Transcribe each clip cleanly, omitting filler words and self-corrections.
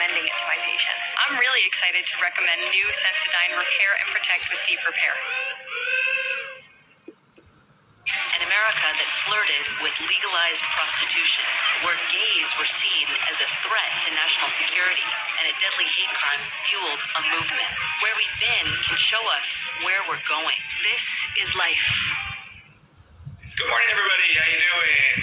recommending it to my patients. I'm really excited to recommend new Sensodyne Repair and Protect with Deep Repair. An America that flirted with legalized prostitution, where gays were seen as a threat to national security, and a deadly hate crime fueled a movement. Where we've been can show us where we're going. This is life. Good morning, everybody. How you doing?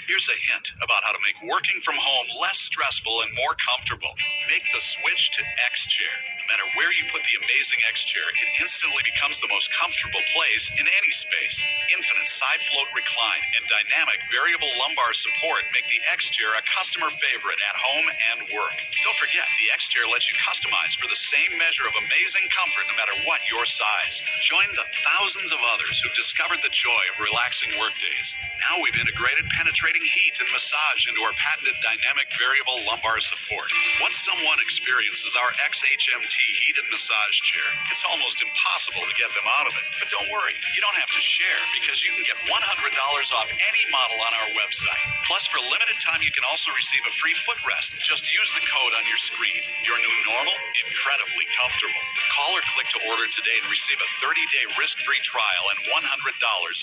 Here's a hint about how to make working from home less stressful and more comfortable. Make the switch to X-Chair. No matter where you put the amazing X-Chair, it instantly becomes the most comfortable place in any space. Infinite side float recline and dynamic variable lumbar support make the X-Chair a customer favorite at home and work. Don't forget, the X-Chair lets you customize for the same measure of amazing comfort no matter what your size. Join the thousands of others who've discovered the joy of relaxing workdays. Now we've integrated penetrating heat and massage into our patented dynamic variable lumbar support. Once someone experiences our XHMT heat and massage chair, it's almost impossible to get them out of it. But don't worry, you don't have to share because you can get $100 off any model on our website. Plus, for a limited time, you can also receive a free footrest. Just use the code on your screen. Your new normal? Incredibly comfortable. Call or click to order today and receive a 30-day risk-free trial and $100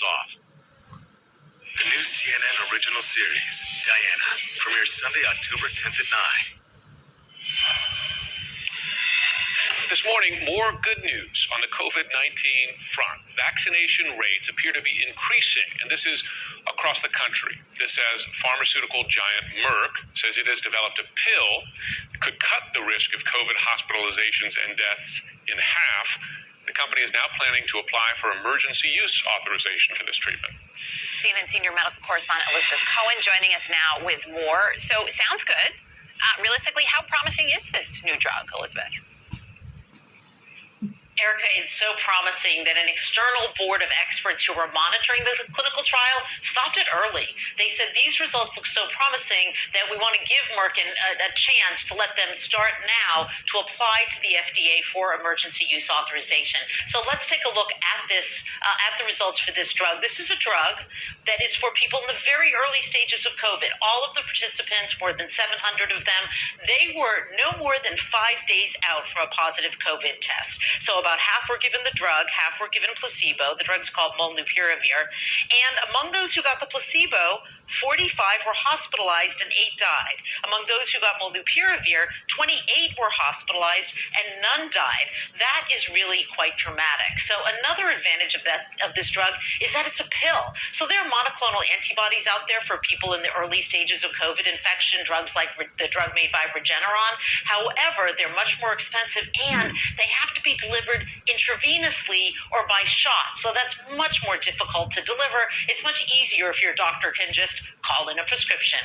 off. The new CNN original series, Diana, premieres Sunday, October 10th at 9. This morning, more good news on the COVID-19 front. Vaccination rates appear to be increasing, and this is across the country. This as pharmaceutical giant Merck says it has developed a pill that could cut the risk of COVID hospitalizations and deaths in half. The company is now planning to apply for emergency use authorization for this treatment. CNN senior medical correspondent Elizabeth Cohen joining us now with more. So, sounds good. Realistically, how promising is this new drug, Elizabeth? Erica, it's so promising that an external board of experts who were monitoring the clinical trial stopped it early. They said these results look so promising that we want to give Merck a chance to let them start now to apply to the FDA for emergency use authorization. So let's take a look at this, at the results for this drug. This is a drug that is for people in the very early stages of COVID. All of the participants, more than 700 of them, they were no more than 5 days out from a positive COVID test. So about half were given the drug, half were given placebo. The drug's called molnupiravir. And among those who got the placebo, 45 were hospitalized and 8 died. Among those who got molnupiravir, 28 were hospitalized and none died. That is really quite dramatic. So another advantage of this drug is that it's a pill. So there are monoclonal antibodies out there for people in the early stages of COVID infection, drugs like the drug made by Regeneron. However, they're much more expensive and they have to be delivered intravenously or by shot. So that's much more difficult to deliver. It's much easier if your doctor can just call in a prescription.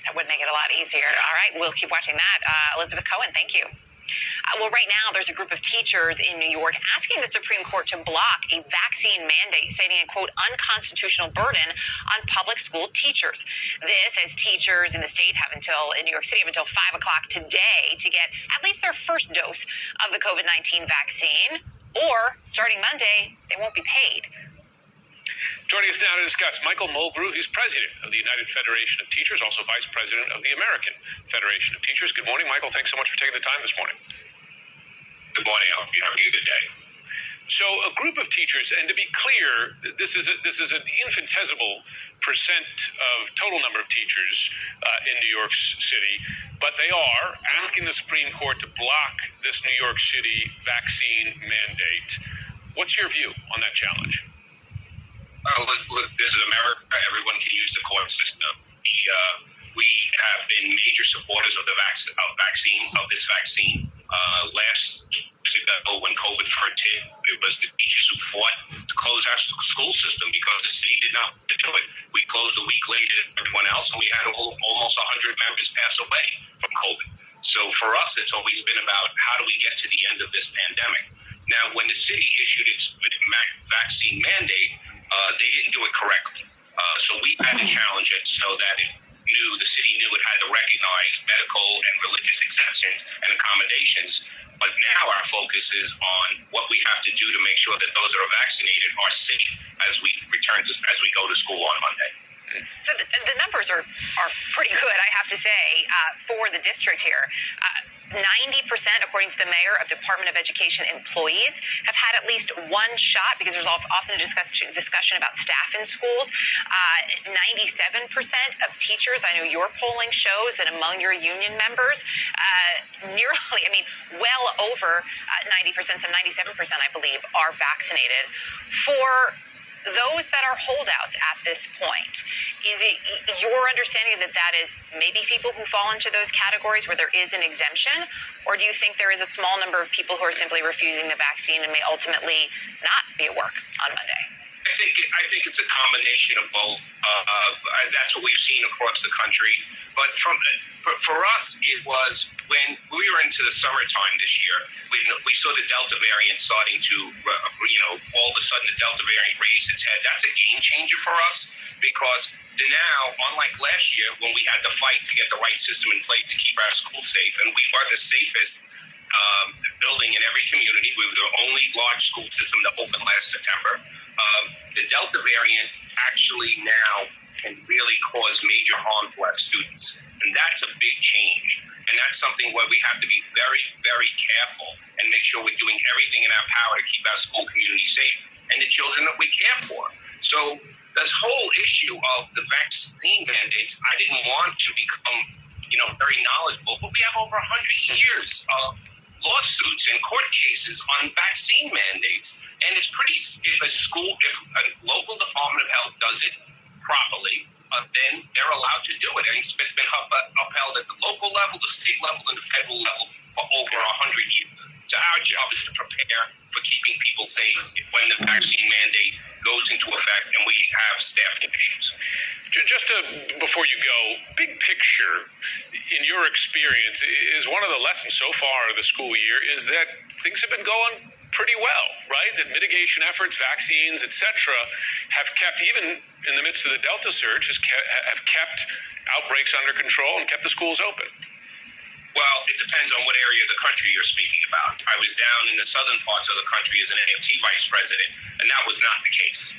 That would make it a lot easier. All right, we'll keep watching that. Elizabeth Cohen, thank you. Well, right now, there's a group of teachers in New York asking the Supreme Court to block a vaccine mandate, citing a, quote, unconstitutional burden on public school teachers. This as teachers in the state in New York City have until 5 o'clock today to get at least their first dose of the COVID-19 vaccine, or starting Monday, they won't be paid. Joining us now to discuss, Michael Mulgrew. He's president of the United Federation of Teachers, also vice president of the American Federation of Teachers. Good morning, Michael. Thanks so much for taking the time this morning. Good morning. I hope you're having a good day. So a group of teachers, and to be clear, this is an infinitesimal percent of total number of teachers in New York City, but they are asking the Supreme Court to block this New York City vaccine mandate. What's your view on that challenge? Look, this is America. Everyone can use the court system. We have been major supporters of this vaccine. Last years ago, when COVID first hit, it was the teachers who fought to close our school system because the city did not want to do it. We closed a week later than everyone else, and we had almost 100 members pass away from COVID. So for us, it's always been about how do we get to the end of this pandemic. Now, when the city issued its vaccine mandate, they didn't do it correctly. So we had to challenge it so that the city knew it had to recognize medical and religious exemptions and accommodations. But now our focus is on what we have to do to make sure that those that are vaccinated are safe as we go to school on Monday. So the numbers are pretty good, I have to say, for the district here. 90%, according to the mayor, of Department of Education employees have had at least one shot, because there's often a discussion about staff in schools. 97% of teachers, I know your polling shows that among your union members, well over 90%, some 97%, I believe, are vaccinated. For those that are holdouts at this point, is it your understanding that that is maybe people who fall into those categories where there is an exemption, or do you think there is a small number of people who are simply refusing the vaccine and may ultimately not be at work on Monday? I think it's a combination of both. That's what we've seen across the country. But for us, it was when we were into the summertime this year, when we saw the Delta variant starting to, all of a sudden the Delta variant raised its head. That's a game changer for us, because now, unlike last year when we had to fight to get the right system in place to keep our schools safe, and we were the safest building in every community. We were the only large school system to open last September. The Delta variant actually now can really cause major harm to our students. And that's a big change. And that's something where we have to be very, very careful and make sure we're doing everything in our power to keep our school community safe and the children that we care for. So this whole issue of the vaccine mandates, I didn't want to become, very knowledgeable, but we have over 100 years of lawsuits and court cases on vaccine mandates. And it's if a local Department of Health does it properly, then they're allowed to do it. And it's been upheld at the local level, the state level, and the federal level for over 100 years. So our job is to prepare for keeping people safe when the vaccine mandate goes into effect and we have staffing issues. Just before you go, big picture, in your experience, is one of the lessons so far of the school year is that things have been going pretty well, right? That mitigation efforts, vaccines, et cetera, have kept, even in the midst of the Delta surge, have kept outbreaks under control and kept the schools open. Well, it depends on what area of the country you're speaking about. I was down in the southern parts of the country as an AFT vice president, and that was not the case.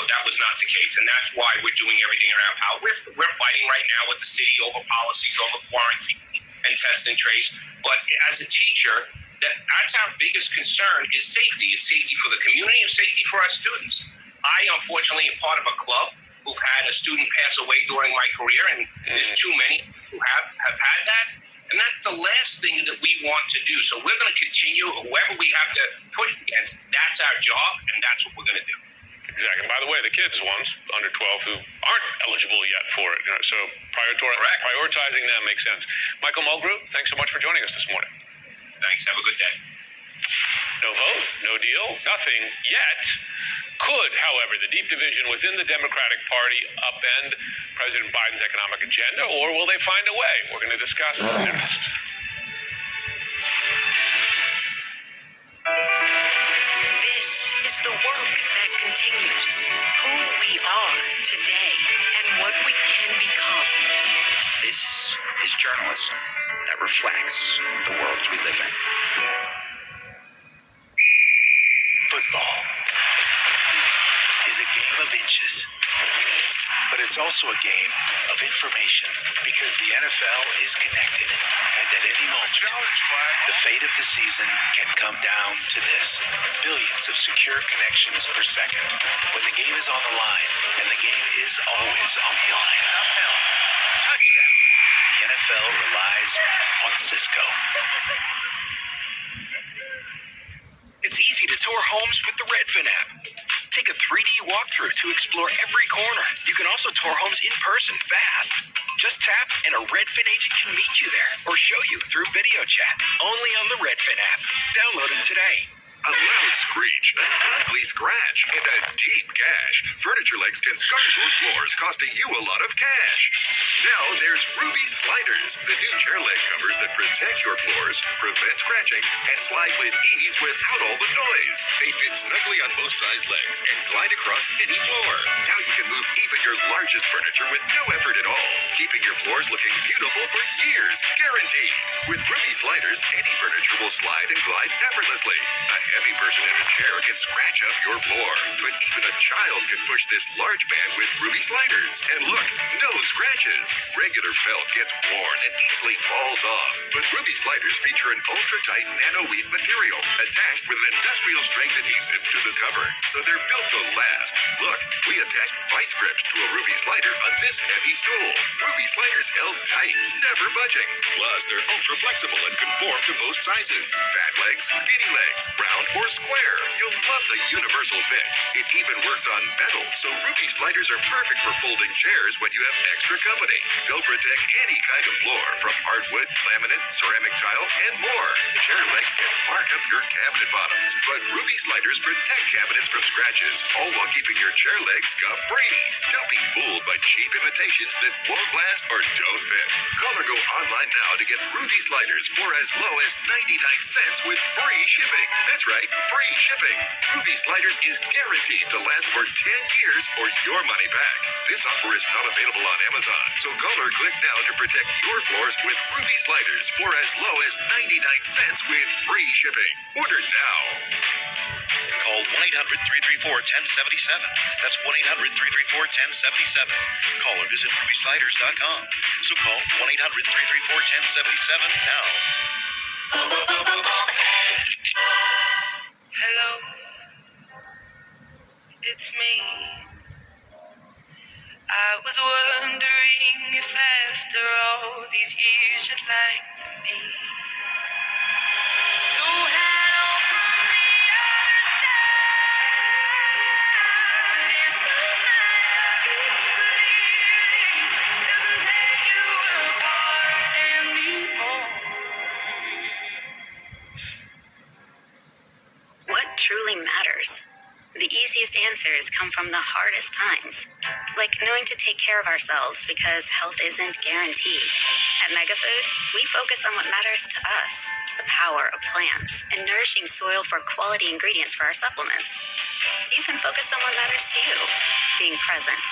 That was not the case, and that's why we're doing everything in our power. We're fighting right now with the city over policies, over quarantine and test and trace. But as a teacher, that's our biggest concern is safety. It's safety for the community and safety for our students. I, unfortunately, am part of a club who've had a student pass away during my career, and there's too many who have had that. And that's the last thing that we want to do. So we're going to continue, whoever we have to push against, that's our job, and that's what we're going to do. Exactly. By the way, the kids ones, under 12, who aren't eligible yet for it. So prioritizing them makes sense. Michael Mulgrew, thanks so much for joining us this morning. Thanks. Have a good day. No vote, no deal, nothing yet. Could, however, the deep division within the Democratic Party upend President Biden's economic agenda, or will they find a way? We're going to discuss next. This is the work that continues. Who we are today and what we can become. This is journalism that reflects the world we live in. Football is a game of inches, but it's also a game of information, because the NFL is connected, and at any moment, the fate of the season can come down to this: billions of secure connections per second. When the game is on the line, and the game is always on the line, the NFL relies on Cisco. It's easy to tour homes with the Redfin app. Take a 3D walkthrough to explore every corner. You can also tour homes in person fast. Just tap and a Redfin agent can meet you there or show you through video chat. Only on the Redfin app. Download it today. A loud screech, an ugly scratch, and a deep gash. Furniture Legs can scar your floors, costing you a lot of cash. Now there's Ruby Sliders, the new chair leg covers that protect your floors, prevent scratching, and slide with ease without all the noise. They fit snugly on both size legs and glide across any floor. Now you can move even your largest furniture with no effort at all, keeping your floors looking beautiful for years, guaranteed. With Ruby Sliders, any furniture will slide and glide effortlessly. A heavy person in a chair can scratch up your floor. But even a child can push this large man with Ruby Sliders. And look, no scratches. Regular felt gets worn and easily falls off. But Ruby Sliders feature an ultra-tight nano-weave material attached with an industrial strength adhesive to the cover. So they're built to last. Look, we attached vice grips to a Ruby Slider on this heavy stool. Ruby Sliders held tight, never budging. Plus, they're ultra-flexible and conform to most sizes. Fat legs, skinny legs, round or square. You'll love the universal fit. It even works on metal, so Ruby Sliders are perfect for folding chairs when you have extra company. They'll protect any kind of floor, from hardwood, laminate, ceramic tile, and more. Chair legs can mark up your cabinet bottoms, but Ruby Sliders protect cabinets from scratches, all while keeping your chair legs scuff-free. Don't be fooled by cheap imitations that won't last or don't fit. Call or go online now to get Ruby Sliders for as low as 99 cents with free shipping. That's right, free shipping. Ruby Sliders is guaranteed to last for 10 years or your money back. This offer is not available on Amazon, so call or click now to protect your floors with Ruby Sliders for as low as 99 cents with free shipping. Order now. Call 1-800-334-1077. That's 1-800-334-1077. Call or visit RubySliders.com. So call 1-800-334-1077 now. Hello, it's me. I was wondering if after all these years you'd like to meet. So hello from the other side, and the magic clearly doesn't tear you apart anymore. What truly matters? The easiest answers come from the hardest times, like knowing to take care of ourselves because health isn't guaranteed. At MegaFood, we focus on what matters to us, the power of plants, and nourishing soil for quality ingredients for our supplements. So you can focus on what matters to you, being present,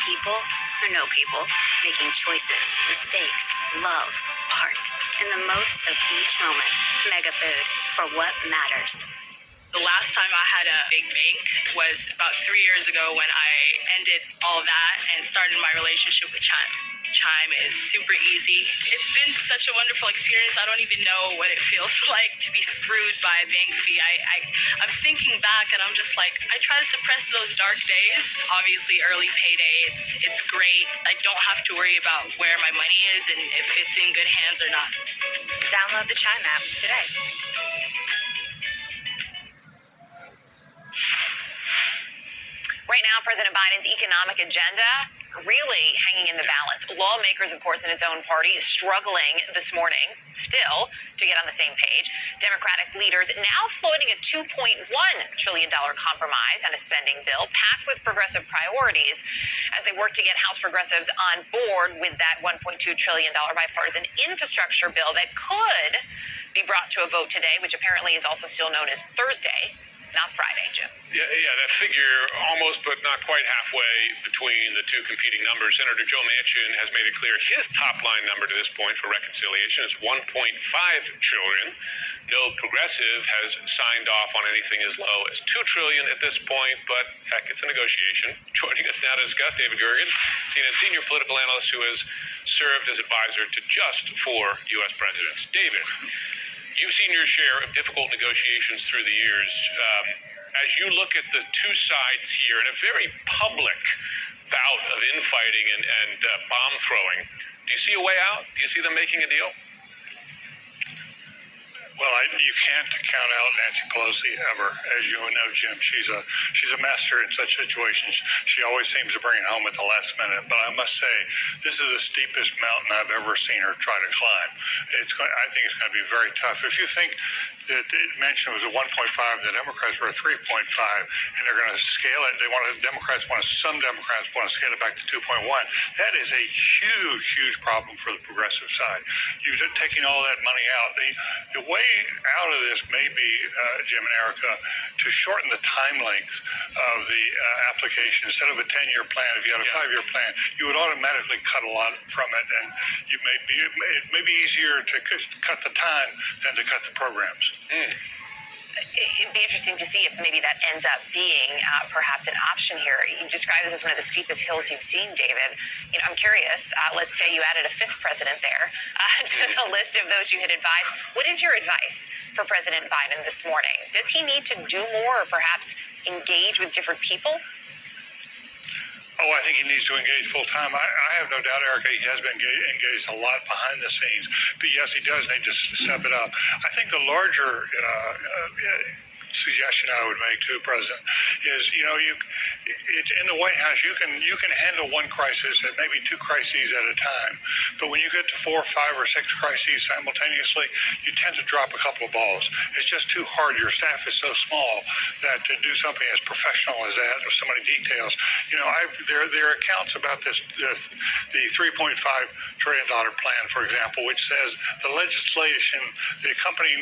people or no people, making choices, mistakes, love, art, and the most of each moment. MegaFood, for what matters. The last time I had a big bank was about 3 years ago when I ended all that and started my relationship with Chime. Chime is super easy. It's been such a wonderful experience. I don't even know what it feels like to be screwed by a bank fee. I'm thinking back and I'm just like, I try to suppress those dark days. Obviously, early payday, it's great. I don't have to worry about where my money is and if it's in good hands or not. Download the Chime app today. Right now, President Biden's economic agenda really hanging in the balance. Lawmakers, of course, in his own party struggling this morning still to get on the same page. Democratic leaders now floating a $2.1 trillion compromise on a spending bill packed with progressive priorities as they work to get House progressives on board with that $1.2 trillion bipartisan infrastructure bill that could be brought to a vote today, which apparently is also still known as Thursday, not Friday, Jim. Yeah, that figure almost but not quite halfway between the two competing numbers. Senator Joe Manchin has made it clear his top line number to this point for reconciliation is $1.5 trillion. No progressive has signed off on anything as low as $2 trillion at this point, but heck, it's a negotiation. Joining us now to discuss, David Gergen, CNN senior political analyst who has served as advisor to just 4 U.S. presidents. David, you've seen your share of difficult negotiations through the years. As you look at the two sides here in a very public bout of infighting and bomb throwing, do you see a way out? Do you see them making a deal? Well, you can't count out Nancy Pelosi ever, as you know, Jim. She's a master in such situations. She always seems to bring it home at the last minute. But I must say, this is the steepest mountain I've ever seen her try to climb. I think it's going to be very tough. If you think that it mentioned it was a 1.5, the Democrats were a 3.5, and they're going to scale it. Some Democrats want to scale it back to 2.1. That is a huge, huge problem for the progressive side. You've taken all that money out. The way out of this may be, Jim and Erica, to shorten the time length of the application. Instead of a 10-year plan, if you had a 5-year plan, you would automatically cut a lot from it, and it may be easier to cut the time than to cut the programs. It'd be interesting to see if maybe that ends up being perhaps an option here. You describe this as one of the steepest hills you've seen, David. I'm curious. Let's say you added a fifth president there to the list of those you had advised. What is your advice for President Biden this morning? Does he need to do more or perhaps engage with different people? Oh, I think he needs to engage full time. I have no doubt, Erica, he has been engaged a lot behind the scenes. But yes, he does need to step it up. I think the larger suggestion I would make to the president is, in the White House, you can handle one crisis and maybe two crises at a time. But when you get to 4, 5, or 6 crises simultaneously, you tend to drop a couple of balls. It's just too hard. Your staff is so small that to do something as professional as that with so many details, there are accounts about the $3.5 trillion plan, for example, which says the legislation, the accompanying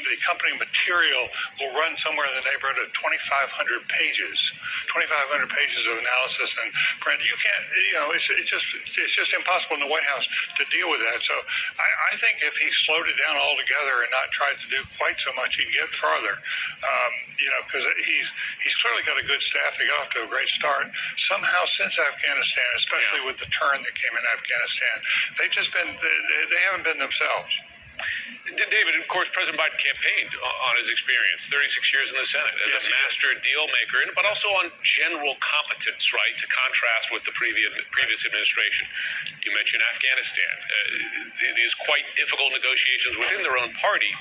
material will run somewhere in the neighborhood of 2,500 pages. 2,500 pages of analysis and print. You can't, it's just impossible in the White House to deal with that. So I think if he slowed it down altogether and not tried to do quite so much, he'd get farther. Because he's clearly got a good staff. They got off to a great start. Somehow since Afghanistan, especially with the turn that came in Afghanistan, they haven't been themselves. David, of course, President Biden campaigned on his experience, 36 years in the Senate, as a master deal maker, but also on general competence, right, to contrast with the previous administration. You mentioned Afghanistan. It is quite difficult negotiations within their own party.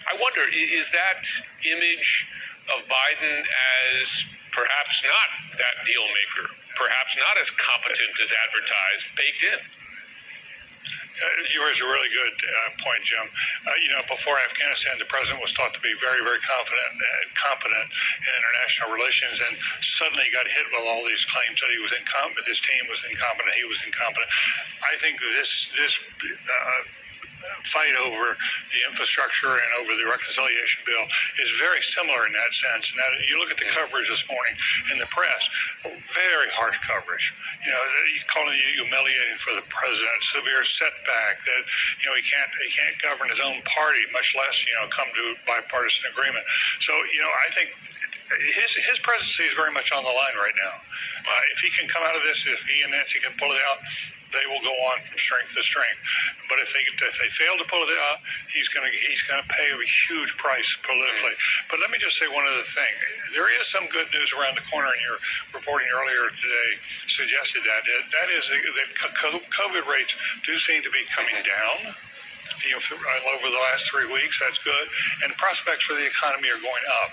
I wonder, is that image of Biden as perhaps not that deal maker, perhaps not as competent as advertised, baked in? You raise a really good point, Jim. Before Afghanistan, the president was thought to be very, very confident and competent in international relations, and suddenly got hit with all these claims that he was incompetent, his team was incompetent, he was incompetent. I think this fight over the infrastructure and over the reconciliation bill is very similar in that sense. And that you look at the coverage this morning in the press, very harsh coverage. Calling you humiliating for the president, severe setback that he can't govern his own party, much less come to bipartisan agreement. So I think his presidency is very much on the line right now. If he can come out of this, if he and Nancy can pull it out, they will go on from strength to strength. But if they fail to pull it out, he's going to pay a huge price politically. But let me just say one other thing. There is some good news around the corner, and your reporting earlier today suggested that. That is that COVID rates do seem to be coming down. Over the last 3 weeks, that's good. And prospects for the economy are going up.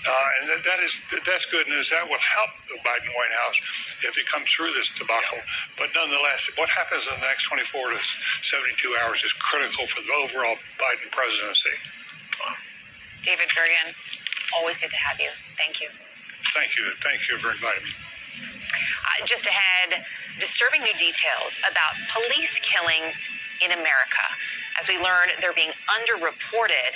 And that's good news. That will help the Biden White House if it comes through this debacle. But nonetheless, what happens in the next 24 to 72 hours is critical for the overall Biden presidency. David Bergen, always good to have you. Thank you. Thank you. Thank you for inviting me. Just ahead, disturbing new details about police killings in America. As we learn, they're being underreported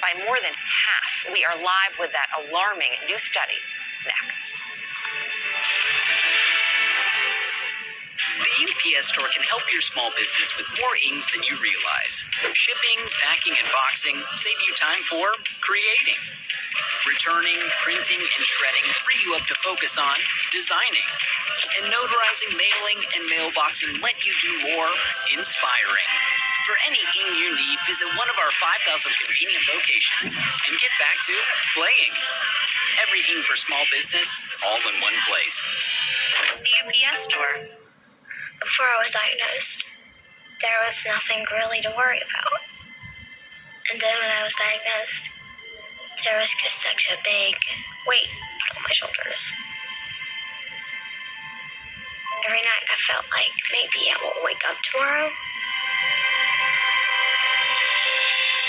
by more than half. We are live with that alarming new study next. The UPS Store can help your small business with more ings than you realize. Shipping, packing, and boxing save you time for creating. Returning, printing, and shredding free you up to focus on designing. And notarizing, mailing, and mailboxing let you do more inspiring. For any ing you need, visit one of our 5,000 convenient locations and get back to playing. Every ing for small business, all in one place. The UPS Store. Before I was diagnosed, there was nothing really to worry about. And then when I was diagnosed, there was just such a big weight put on my shoulders. Every night I felt like maybe I won't wake up tomorrow.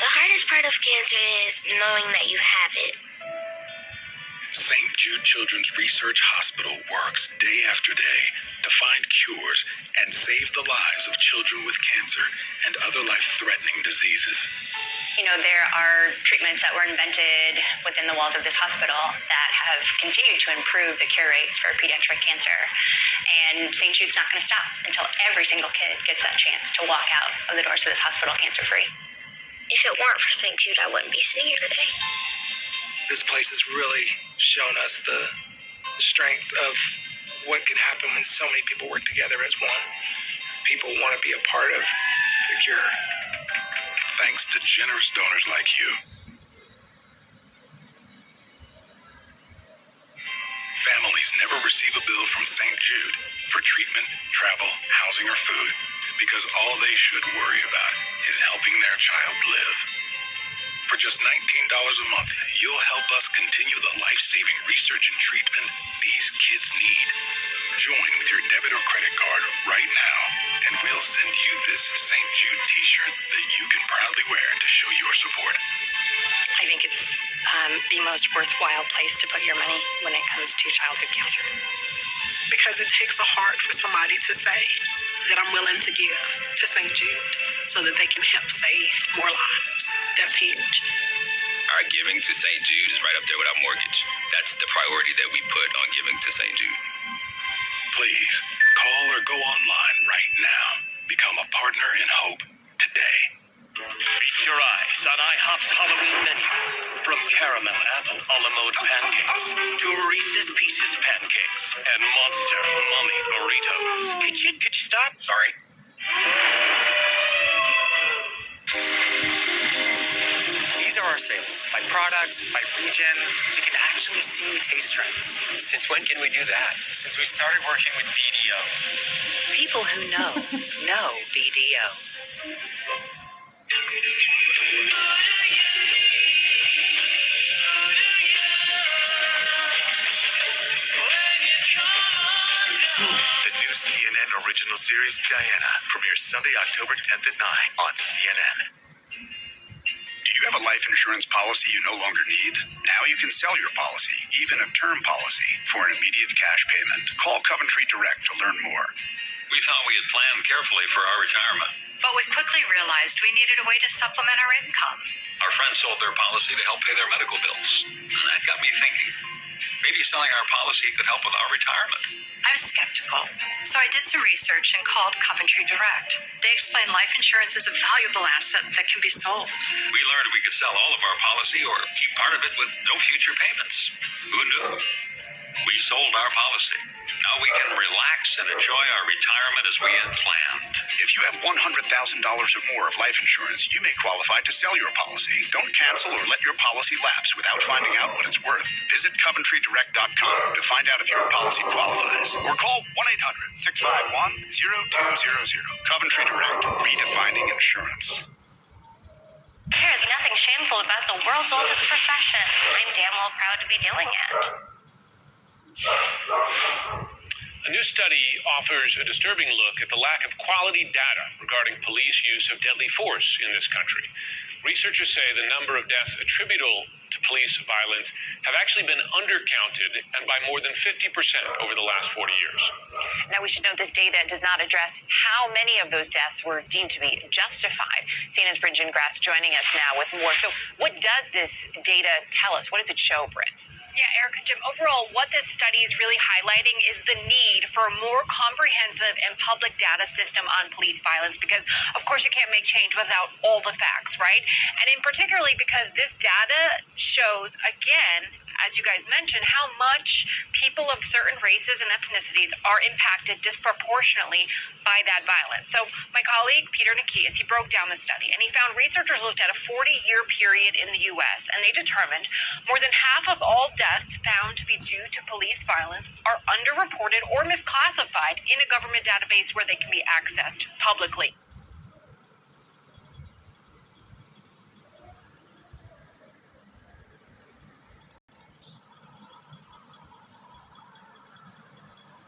The hardest part of cancer is knowing that you have it. St. Jude Children's Research Hospital works day after day to find cures and save the lives of children with cancer and other life-threatening diseases. There are treatments that were invented within the walls of this hospital that have continued to improve the cure rates for pediatric cancer. And St. Jude's not going to stop until every single kid gets that chance to walk out of the doors of this hospital cancer-free. If it weren't for St. Jude, I wouldn't be sitting here today. this place has really shown us the strength of what can happen when so many people work together as one. People want to be a part of the cure. Thanks to generous donors like you. Families never receive a bill from St. Jude for treatment, travel, housing, or food because all they should worry about is helping their child live. For just $19 a month, you'll help us continue the life-saving research and treatment these kids need. Join with your debit or credit card right now, and we'll send you this St. Jude t-shirt that you can proudly wear to show your support. I think it's the most worthwhile place to put your money when it comes to childhood cancer. Because it takes a heart for somebody to say that I'm willing to give to St. Jude so that they can help save more lives. That's huge. Our giving to St. Jude is right up there with our mortgage. That's the priority that we put on giving to St. Jude. Please, call or go online right now. Become a partner in hope today. Feast your eyes on IHOP's Halloween menu. From caramel apple a la mode pancakes to Reese's Pieces pancakes and Monster Mummy burritos. Could you stop? Sorry. These are our sales by product, by region. You can actually see taste trends. Since when can we do that? Since we started working with BDO. People who know BDO. The new CNN original series, Diana, premieres Sunday, October 10th at 9 on CNN. Do you have a life insurance policy you no longer need? Now you can sell your policy, even a term policy, for an immediate cash payment. Call Coventry Direct to learn more. We thought we had planned carefully for our retirement. But we quickly realized we needed a way to supplement our income. Our friends sold their policy to help pay their medical bills. And that got me thinking. Maybe selling our policy could help with our retirement. I was skeptical, so I did some research and called Coventry Direct. They explained life insurance is a valuable asset that can be sold. We learned we could sell all of our policy or keep part of it with no future payments. Who knew? We sold our policy. Now we can relax and enjoy our retirement as we had planned. If you have $100,000 or more of life insurance, you may qualify to sell your policy. Don't cancel or let your policy lapse without finding out what it's worth. Visit CoventryDirect.com to find out if your policy qualifies. Or call 1-800-651-0200. Coventry Direct, redefining insurance. There is nothing shameful about the world's oldest profession. I'm damn well proud to be doing it. A new study offers a disturbing look at the lack of quality data regarding police use of deadly force in this country. Researchers say the number of deaths attributable to police violence have actually been undercounted and by more than 50% over the last 40 years. Now, we should note this data does not address how many of those deaths were deemed to be justified. CNN's Bridget Grass joining us now with more. So what does this data tell us? What does it show, Britt? Yeah, Erica, Jim, overall, what this study is really highlighting is the need for a more comprehensive and public data system on police violence because, of course, you can't make change without all the facts, right? And in particularly because this data shows, again, as you guys mentioned, how much people of certain races and ethnicities are impacted disproportionately by that violence. So my colleague, Peter Nakias, he broke down the study, and he found researchers looked at a 40-year period in the U.S., and they determined more than half of all deaths found to be due to police violence are underreported or misclassified in a government database where they can be accessed publicly.